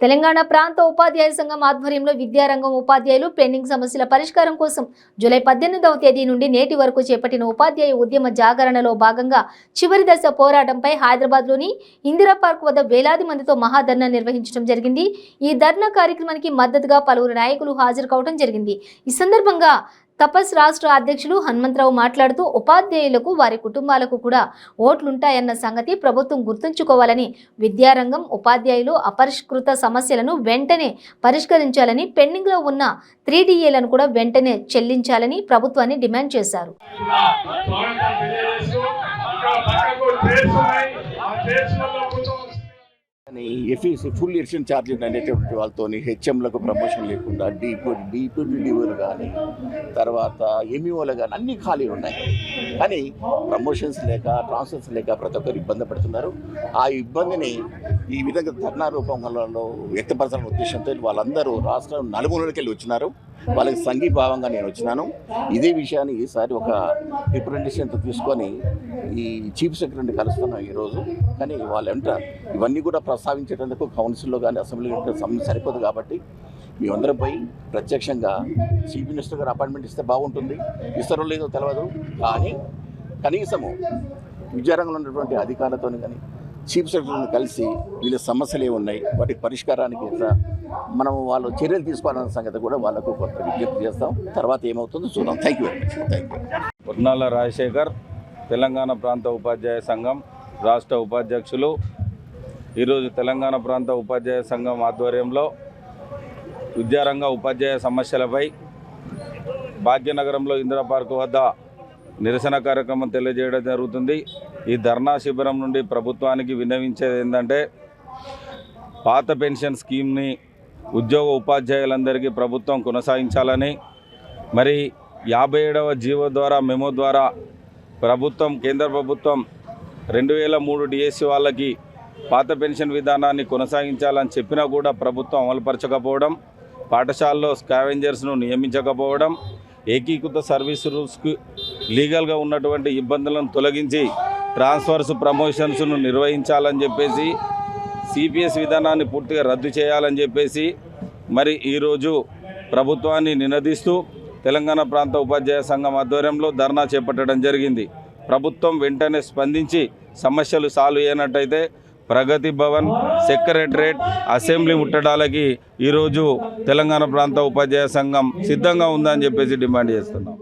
తెలంగాణ ప్రాంత ఉపాధ్యాయ సంఘం ఆధ్వర్యంలో విద్యారంగం ఉపాధ్యాయులు పెండింగ్ సమస్యల పరిష్కారం కోసం జూలై 18వ తేదీ నుండి నేటి వరకు చేపట్టిన ఉపాధ్యాయ ఉద్యమ జాగరణలో భాగంగా చివరి దశ పోరాటంపై హైదరాబాద్లోని ఇందిరా పార్క్ వద్ద వేలాది మందితో మహాధర్నా నిర్వహించడం జరిగింది. ఈ ధర్నా కార్యక్రమానికి మద్దతుగా పలువురు నాయకులు హాజరు కావడం జరిగింది. ఈ సందర్భంగా తపస్ రాష్ట్ర అధ్యక్షులు హనుమంతరావు మాట్లాడుతూ ఉపాధ్యాయులకు వారి కుటుంబాలకు కూడా ఓట్లుంటాయన్న సంగతి ప్రభుత్వం గుర్తుంచుకోవాలని, విద్యారంగం ఉపాధ్యాయులు అపరిష్కృత సమస్యలను వెంటనే పరిష్కరించాలని, పెండింగ్లో ఉన్న 3DAలను కూడా వెంటనే చెల్లించాలని ప్రభుత్వాన్ని డిమాండ్ చేశారు. ఫుల్ ఎడిషన్ ఛార్జీలు అనేటువంటి వాళ్ళతో హెచ్ఎంలకు ప్రమోషన్ లేకుండా డిప్యూటీ డిఓలు కానీ తర్వాత ఎంఈఓలు కానీ అన్నీ ఖాళీ ఉన్నాయి. కానీ ప్రమోషన్స్ లేక ట్రాన్స్ఫర్స్ లేక ప్రతి ఒక్కరు ఇబ్బంది పడుతున్నారు. ఆ ఇబ్బందిని ఈ విధంగా ధర్నా రూపంలో వ్యక్తపరచాలనే ఉద్దేశంతో వాళ్ళందరూ రాష్ట్రం నలుమూలకి వెళ్ళి వచ్చినారు. వాళ్ళకి సంఘీభావంగా నేను వచ్చినాను. ఇదే విషయాన్ని ఈసారి ఒక రిప్రజెంటేషన్తో తీసుకొని ఈ చీఫ్ సెక్రటరీని కలుస్తున్నాం ఈరోజు. కానీ వాళ్ళు అంటారు ఇవన్నీ కూడా ప్రస్తావించేటందుకు కౌన్సిల్లో కానీ అసెంబ్లీలో సరిపోదు. కాబట్టి మేమందరం పోయి ప్రత్యక్షంగా చీఫ్ మినిస్టర్ గారు అపాయింట్మెంట్ ఇస్తే బాగుంటుంది. ఇస్తారో లేదో తెలియదు. కానీ కనీసము విద్యారంగంలో ఉన్నటువంటి అధికారులతో కానీ చీఫ్ సెక్రటరీని కలిసి వీళ్ళ సమస్యలు ఏమున్నాయి, వాటి పరిష్కారానికి ఎట్లా మనం వాళ్ళు చర్యలు తీసుకోవాలన్న సంగతి కూడా వాళ్ళకు కొంత విజ్ఞప్తి చేస్తాం. తర్వాత ఏమవుతుందో చూద్దాం. Thank you very much. Thank you. Ponnala Rajasekhar, Telangana ప్రాంత ఉపాధ్యాయ సంఘం రాష్ట్ర ఉపాధ్యక్షులు. ఈరోజు తెలంగాణ ప్రాంత ఉపాధ్యాయ సంఘం ఆధ్వర్యంలో విద్యారంగ ఉపాధ్యాయ సమస్యలపై భాగ్యనగరంలో ఇందిరా పార్క్ వద్ద నిరసన కార్యక్రమం తెలియజేయడం జరుగుతుంది. ఈ ధర్నా శిబిరం నుండి ప్రభుత్వానికి విన్నవించేది ఏంటంటే, పాత పెన్షన్ స్కీమ్ని ఉద్యోగ ఉపాధ్యాయులందరికీ ప్రభుత్వం కొనసాగించాలని, మరి 57వ జీవో ద్వారా మెమో ద్వారా ప్రభుత్వం కేంద్ర ప్రభుత్వం 2003 డిఎస్సి వాళ్ళకి పాత పెన్షన్ విధానాన్ని కొనసాగించాలని చెప్పినా కూడా ప్రభుత్వం అమలుపరచకపోవడం, పాఠశాలలో స్కావెంజర్స్ను నియమించకపోవడం, ఏకీకృత సర్వీస్ రూల్స్కి లీగల్గా ఉన్నటువంటి ఇబ్బందులను తొలగించి ట్రాన్స్ఫర్స్ ప్రమోషన్స్ను నిర్వహించాలని చెప్పేసి, సిపిఎస్ విధానాన్ని పూర్తిగా రద్దు చేయాలని చెప్పేసి మరి ఈరోజు ప్రభుత్వాన్ని నినదిస్తూ తెలంగాణ ప్రాంత ఉపాధ్యాయ సంఘం ఆధ్వర్యంలో ధర్నా చేపట్టడం జరిగింది. ప్రభుత్వం వెంటనే స్పందించి సమస్యలు సాల్వ్ అయినట్టయితే ప్రగతి భవన్, సెక్రటరేట్, అసెంబ్లీ ముట్టడాలకి ఈరోజు తెలంగాణ ప్రాంత ఉపాధ్యాయ సంఘం సిద్ధంగా ఉందని చెప్పేసి డిమాండ్ చేస్తున్నాం.